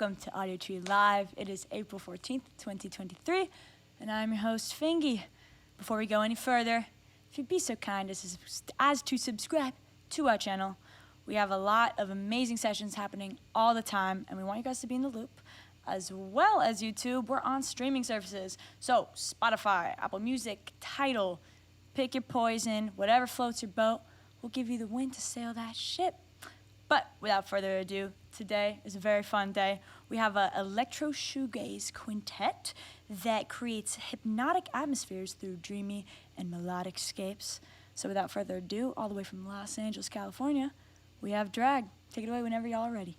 welcome to Audiotree Live. It is April 14th, 2023, and I'm your host, Fingy. Before we go any further, if you'd be so kind as to subscribe to our channel. We have a lot of amazing sessions happening all the time, and we want you guys to be in the loop. As well as YouTube, we're on streaming services. So Spotify, Apple Music, Tidal, pick your poison, whatever floats your boat. We'll give you the wind to sail that ship. But without further ado, today is a very fun day. We have an electro shoegaze quintet that creates hypnotic atmospheres through dreamy and melodic scapes. So without further ado, all the way from Los Angeles, California, we have Draag. Take it away whenever y'all are ready.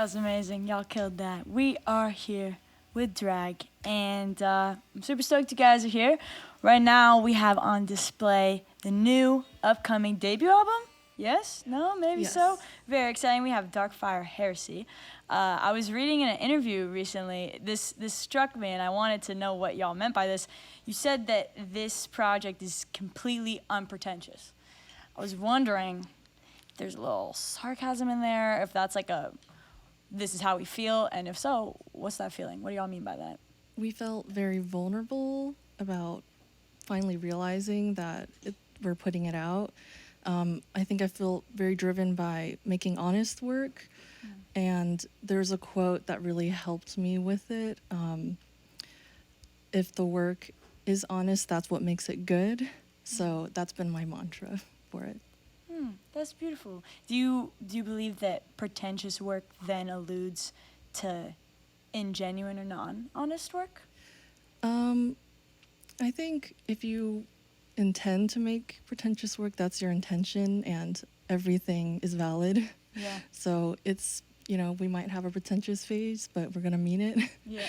was amazing. Y'all killed that. We are here with Draag, and I'm super stoked you guys are here. Right now, we have on display the new upcoming debut album. Yes? No? Maybe Yes. so? Very exciting. We have Darkfire Heresy. I was reading in an interview recently. This struck me, and I wanted to know what y'all meant by this. You said that this project is completely unpretentious. I was wondering if there's a little sarcasm in there, if that's like this is how we feel, and if so, what's that feeling? What do y'all mean by that? We felt very vulnerable about finally realizing that we're putting it out. I think I feel very driven by making honest work, and there's a quote that really helped me with it. If the work is honest, that's what makes it good. So that's been my mantra for it. That's beautiful. Do you believe that pretentious work then alludes to ingenuine or non-honest work? I think if you intend to make pretentious work, that's your intention, and everything is valid. Yeah. So it's, we might have a pretentious phase, but we're gonna mean it. Yeah.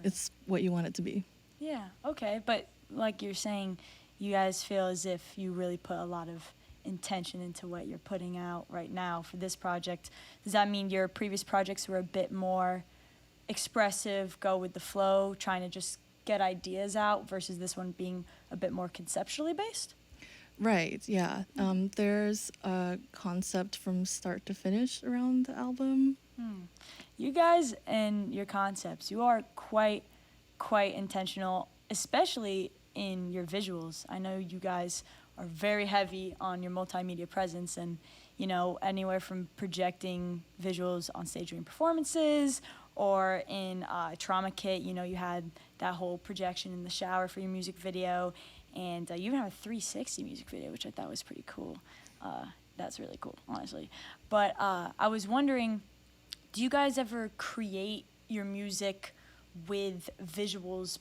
It's what you want it to be. Yeah, okay. But like you're saying, you guys feel as if you really put a lot of intention into what you're putting out right now for this project. Does that mean your previous projects were a bit more expressive, go with the flow, trying to just get ideas out, versus this one being a bit more conceptually based? Right, yeah. There's a concept from start to finish around the album. You guys and your concepts, you are quite intentional, especially in your visuals. I know you guys are very heavy on your multimedia presence, and anywhere from projecting visuals on stage during performances, or in Trauma Kit, you had that whole projection in the shower for your music video, and you even have a 360 music video, which I thought was pretty cool. That's really cool, honestly. But I was wondering, do you guys ever create your music with visuals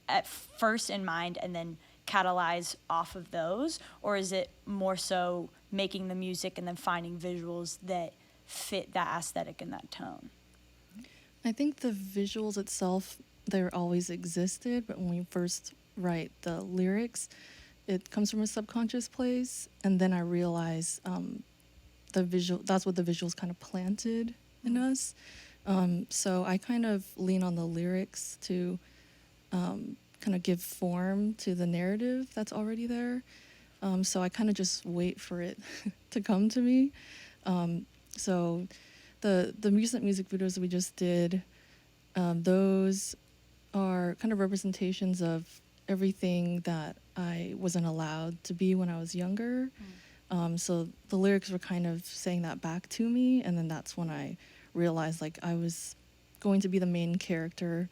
at first in mind and then catalyze off of those, or is it more so making the music and then finding visuals that fit that aesthetic and that tone? I think the visuals itself, they're always existed, but when we first write the lyrics, it comes from a subconscious place, and then I realize that's what the visuals kind of planted in us. So I kind of lean on the lyrics to kind of give form to the narrative that's already there. So I kind of just wait for it to come to me. So the recent music videos we just did, those are kind of representations of everything that I wasn't allowed to be when I was younger. So the lyrics were kind of saying that back to me, and then that's when I realized I was going to be the main character,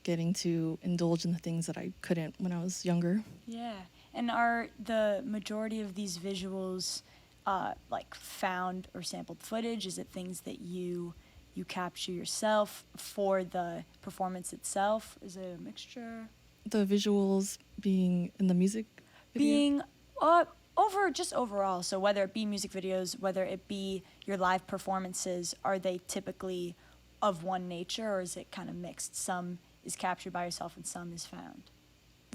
getting to indulge in the things that I couldn't when I was younger. Yeah. And are the majority of these visuals found or sampled footage? Is it things that you capture yourself for the performance itself? Is it a mixture? The visuals being in the music video? Just overall. So whether it be music videos, whether it be your live performances, are they typically of one nature, or is it kind of mixed? Some is captured by yourself and some is found?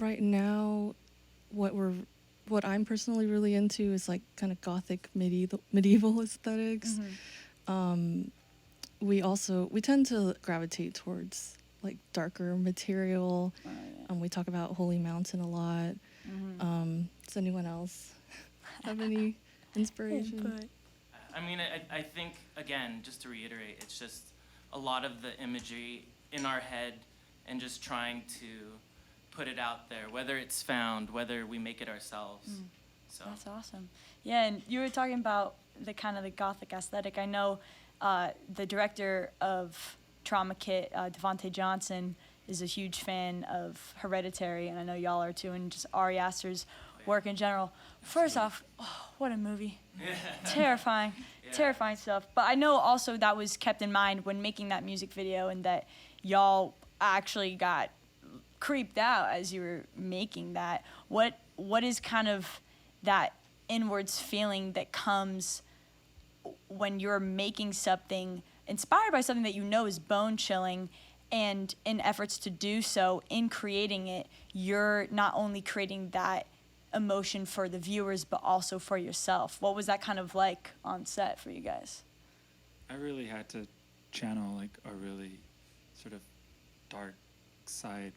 Right now, what I'm personally really into is kind of gothic medieval aesthetics. We tend to gravitate towards darker material. We talk about Holy Mountain a lot. Does anyone else have any inspiration? I mean, I think, again, just to reiterate, it's just a lot of the imagery in our head and just trying to put it out there, whether it's found, whether we make it ourselves. So that's awesome. Yeah, and you were talking about the kind of the gothic aesthetic. I know the director of Trauma Kit, Devontae Johnson, is a huge fan of Hereditary, and I know y'all are too, and just Ari Aster's work in general. First off, what a movie. Terrifying. Terrifying stuff. But I know also that was kept in mind when making that music video, and that y'all actually got creeped out as you were making that. What is kind of that inwards feeling that comes when you're making something inspired by something that you know is bone chilling, and in efforts to do so, in creating it, you're not only creating that emotion for the viewers, but also for yourself. What was that kind of like on set for you guys? I really had to channel like a really sort of dark side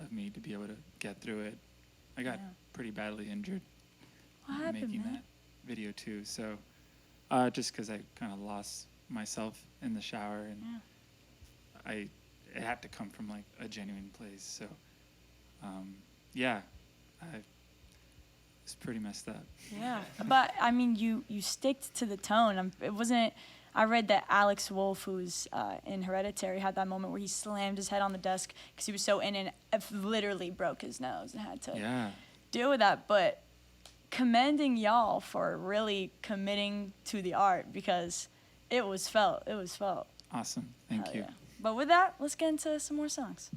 of me to be able to get through it. I got pretty badly injured making that video too. So just because I kind of lost myself in the shower, and it had to come from like a genuine place. So it's pretty messed up. Yeah, but I mean, you sticked to the tone. It wasn't. I read that Alex Wolff, who's in Hereditary, had that moment where he slammed his head on the desk because he was so in and literally broke his nose and had to deal with that. But commending y'all for really committing to the art, because it was felt. It was felt. Awesome. Thank you. Yeah. But with that, let's get into some more songs.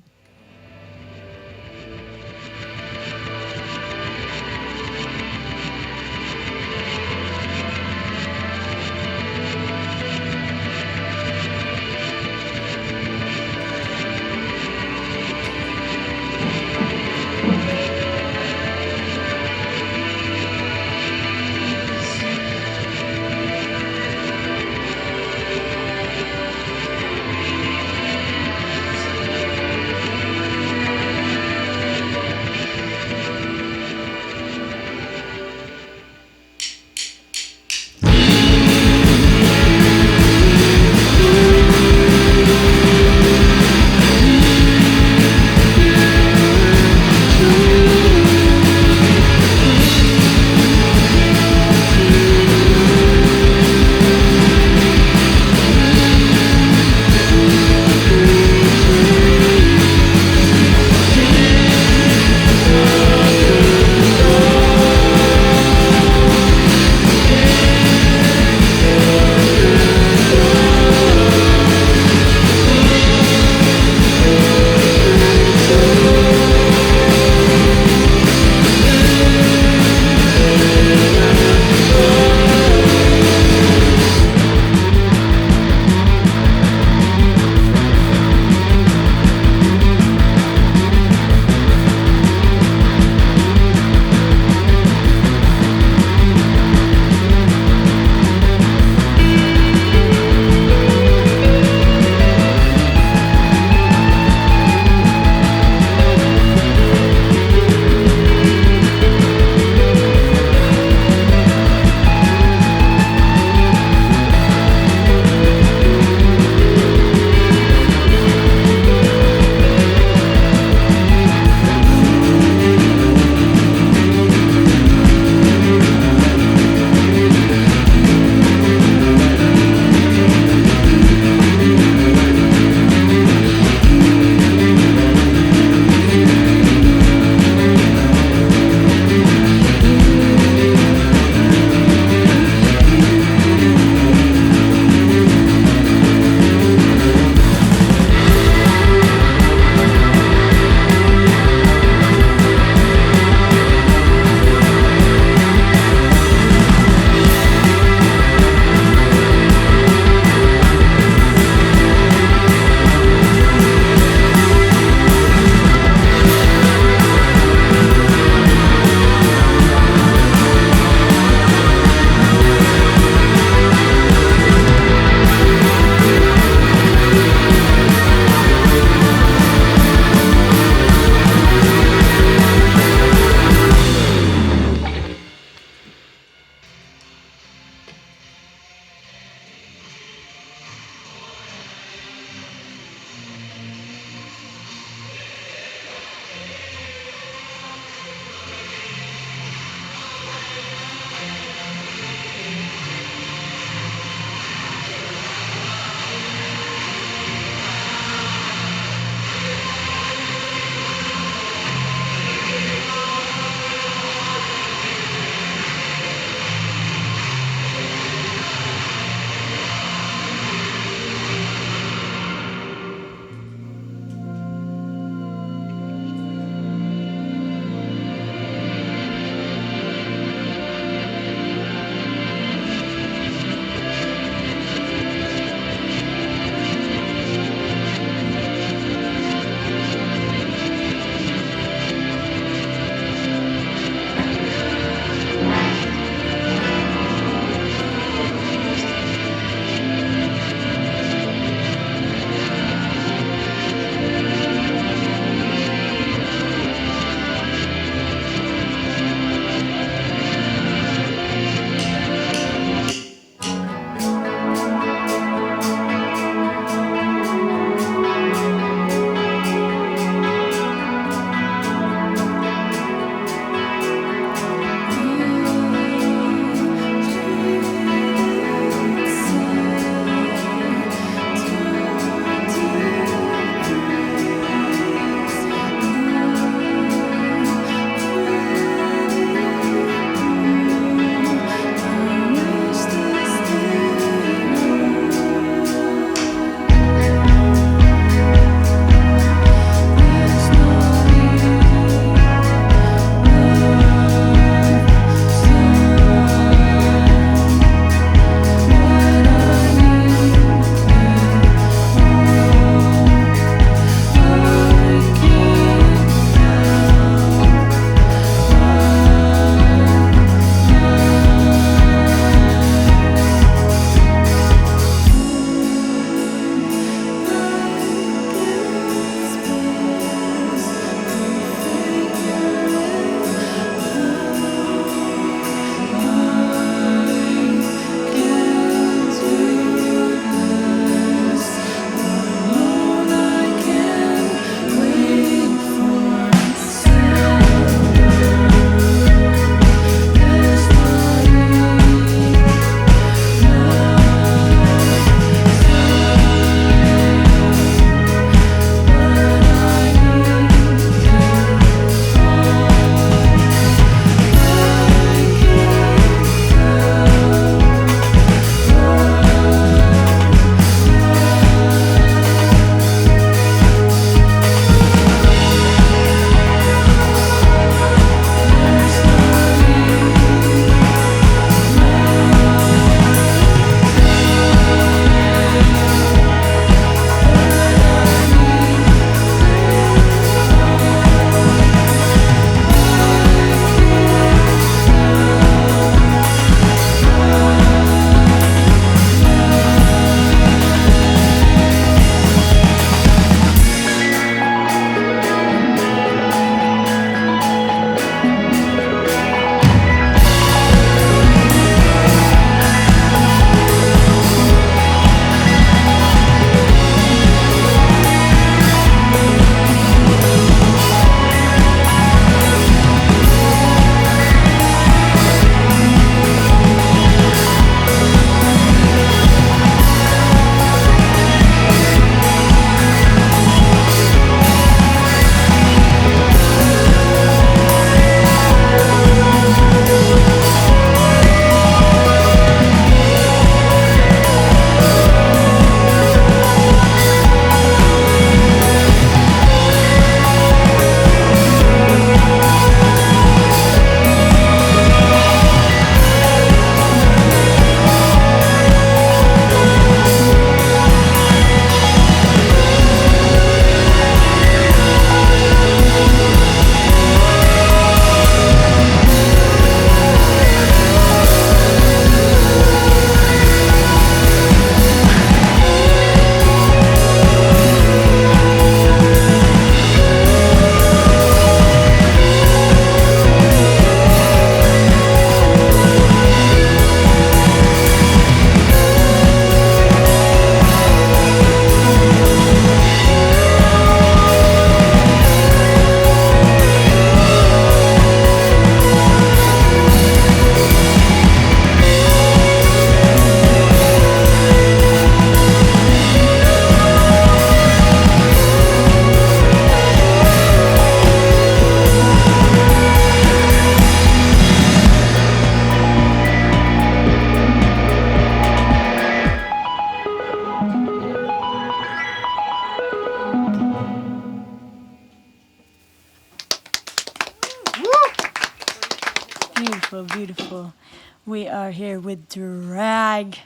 We are here with Draag.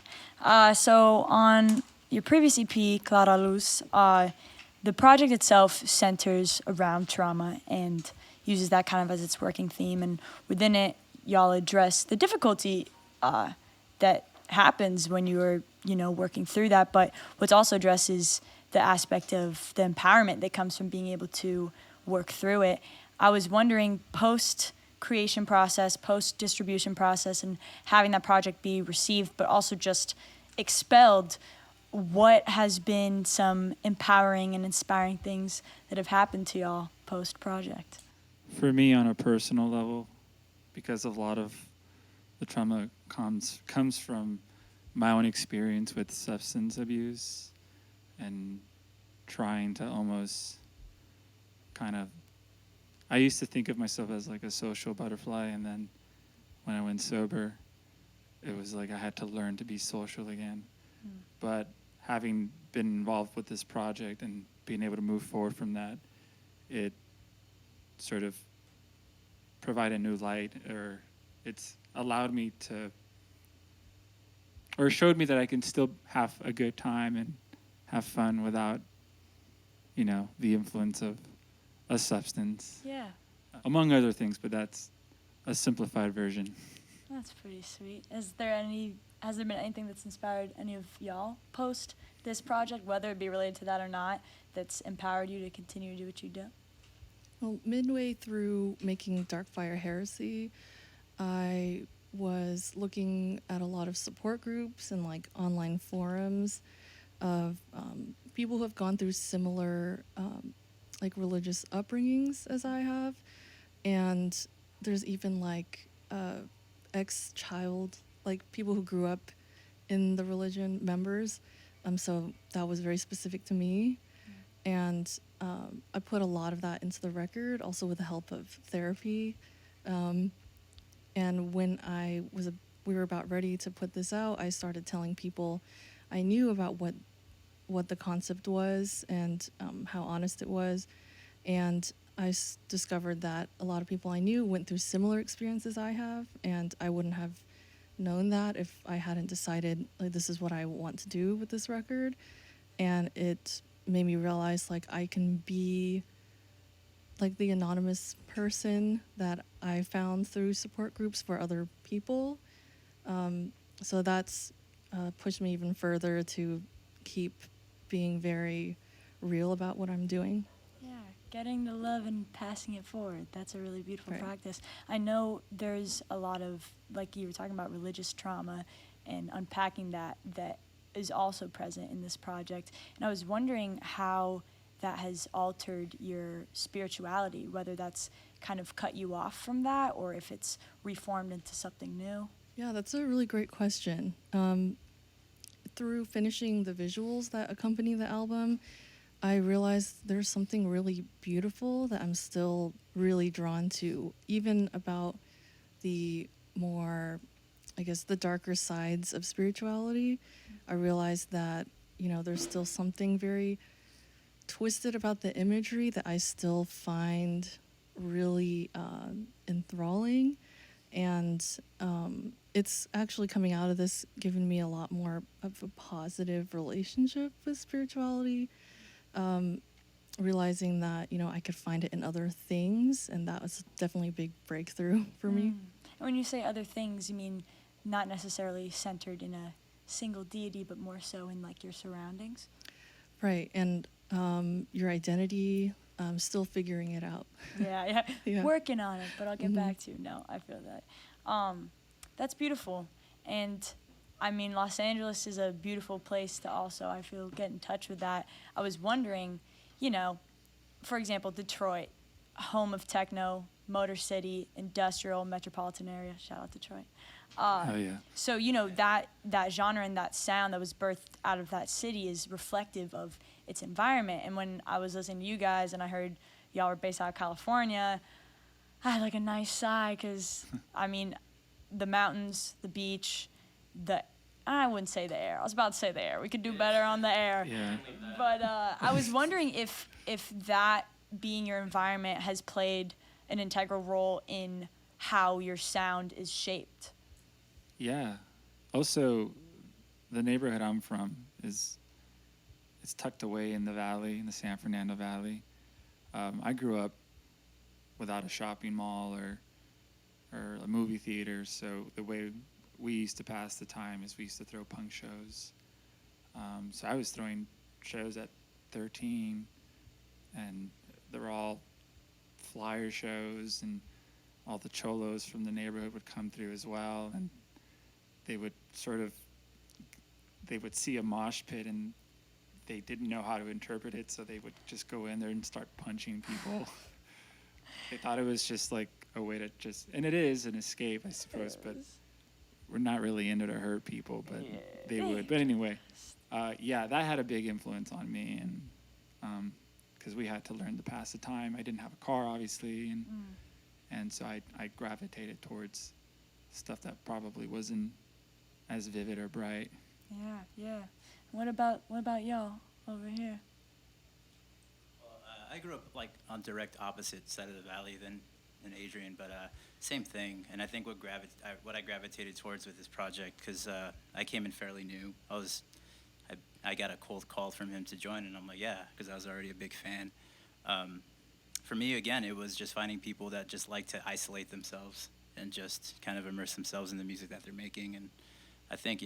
So on your previous EP, Clara Luz, the project itself centers around trauma and uses that kind of as its working theme. And within it, y'all address the difficulty that happens when you are, working through that. But what's also addressed is the aspect of the empowerment that comes from being able to work through it. I was wondering, post-creation process, post-distribution process, and having that project be received but also just expelled, what has been some empowering and inspiring things that have happened to y'all post-project? For me, on a personal level, because a lot of the trauma comes from my own experience with substance abuse and trying to almost kind of, I used to think of myself as like a social butterfly, and then when I went sober, it was like I had to learn to be social again. But having been involved with this project and being able to move forward from that, it sort of provided a new light, or it's allowed me to, or showed me that I can still have a good time and have fun without, the influence of a substance. Yeah. Among other things, but that's a simplified version. That's pretty sweet. Has there been anything that's inspired any of y'all post this project, whether it be related to that or not, that's empowered you to continue to do what you do? Well, midway through making Darkfire Heresy, I was looking at a lot of support groups and like online forums of people who have gone through similar like religious upbringings as I have, and there's even like ex-child, like people who grew up in the religion members, so that was very specific to me. And I put a lot of that into the record, also with the help of therapy. And when we were about ready to put this out, I started telling people I knew about what the concept was and how honest it was. And I discovered that a lot of people I knew went through similar experiences I have, and I wouldn't have known that if I hadn't decided, like, this is what I want to do with this record. And it made me realize, like, I can be like the anonymous person that I found through support groups for other people. So that's pushed me even further to keep being very real about what I'm doing. Yeah, getting the love and passing it forward. That's a really beautiful Right. practice. I know there's a lot of, like you were talking about, religious trauma and unpacking that is also present in this project. And I was wondering how that has altered your spirituality, whether that's kind of cut you off from that or if it's reformed into something new. Yeah, that's a really great question. Through finishing the visuals that accompany the album, I realized there's something really beautiful that I'm still really drawn to, even about the more, I guess, the darker sides of spirituality. I realized that, there's still something very twisted about the imagery that I still find really enthralling. And it's actually coming out of this giving me a lot more of a positive relationship with spirituality. Realizing that, I could find it in other things, and that was definitely a big breakthrough for me. And when you say other things, you mean not necessarily centered in a single deity, but more so in like your surroundings? Right, and your identity, still figuring it out. Yeah. Yeah. Working on it, but I'll get back to you. No, I feel that. That's beautiful. And I mean, Los Angeles is a beautiful place to also, I feel, get in touch with that. I was wondering, for example, Detroit, home of techno, Motor City, industrial, metropolitan area. Shout out Detroit. Oh, yeah. So, that genre and that sound that was birthed out of that city is reflective of its environment. And when I was listening to you guys and I heard y'all were based out of California, I had like a nice sigh because, I mean, the mountains, the beach, I wouldn't say the air. I was about to say the air. We could do better on the air. Yeah. But I was wondering if that being your environment has played an integral role in how your sound is shaped. Yeah. Also, the neighborhood I'm from it's tucked away in the valley, in the San Fernando Valley. I grew up without a shopping mall or a movie theater, so the way we used to pass the time is we used to throw punk shows. So I was throwing shows at 13, and they were all flyer shows, and all the cholos from the neighborhood would come through as well, and they would see a mosh pit, and they didn't know how to interpret it, so they would just go in there and start punching people. They thought it was just like a way to and it is an escape, I suppose, but we're not really into to hurt people, but they would. But anyway, that had a big influence on me, and because we had to learn to pass the time. I didn't have a car, obviously, and so I gravitated towards stuff that probably wasn't as vivid or bright. Yeah. What about y'all over here? Well, I grew up like on direct opposite side of the valley than Adrian, but same thing. And I think what I gravitated towards with this project, because I came in fairly new. I got a cold call from him to join, and I'm like, yeah, because I was already a big fan. For me, again, it was just finding people that just like to isolate themselves and just kind of immerse themselves in the music that they're making. And I think,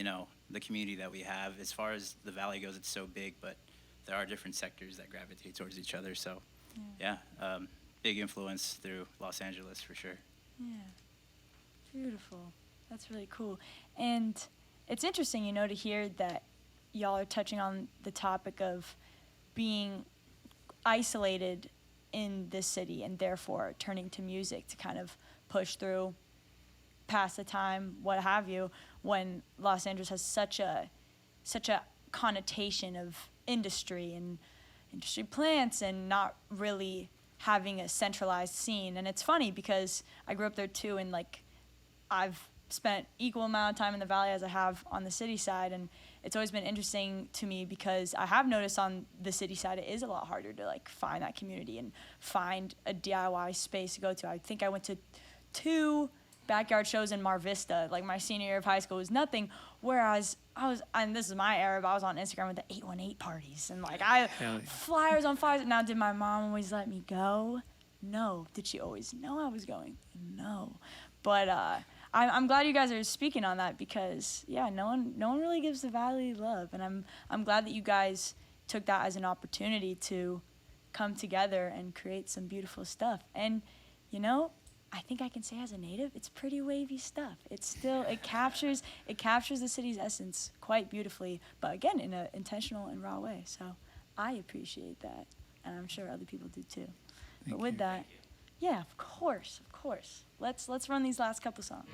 the community that we have, as far as the valley goes, it's so big, but there are different sectors that gravitate towards each other. So, big influence through Los Angeles for sure. Yeah, beautiful. That's really cool. And it's interesting, to hear that y'all are touching on the topic of being isolated in this city and therefore turning to music to kind of push through, pass the time, what have you, when Los Angeles has such a connotation of industry and industry plants and not really having a centralized scene. And it's funny because I grew up there too, and I've spent equal amount of time in the valley as I have on the city side, and it's always been interesting to me because I have noticed on the city side it is a lot harder to find that community and find a DIY space to go to. I think I went to 2 backyard shows in Mar Vista, my senior year of high school was nothing, whereas and this is my era, but I was on Instagram with the 818 parties, and flyers on flyers. Now, did my mom always let me go? No. Did she always know I was going? No. But I'm glad you guys are speaking on that because no one really gives the valley love, and I'm glad that you guys took that as an opportunity to come together and create some beautiful stuff. And I think I can say as a native, it's pretty wavy stuff. It's still it captures the city's essence quite beautifully, but again in an intentional and raw way. So I appreciate that, and I'm sure other people do too. But with that, yeah, of course. Let's run these last couple songs.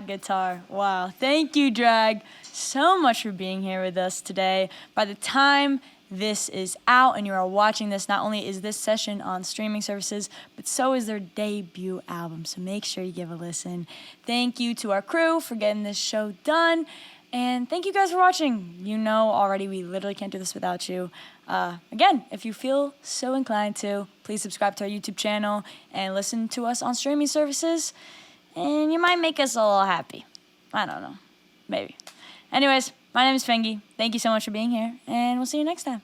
guitar. Wow. Thank you, Draag, so much for being here with us today. By the time this is out and you are watching this, not only is this session on streaming services, but so is their debut album. So make sure you give a listen. Thank you to our crew for getting this show done. And thank you guys for watching. You know already we literally can't do this without you. Again, if you feel so inclined to, please subscribe to our YouTube channel and listen to us on streaming services. And you might make us a little happy. I don't know. Maybe. Anyways, my name is Fingy. Thank you so much for being here, and we'll see you next time.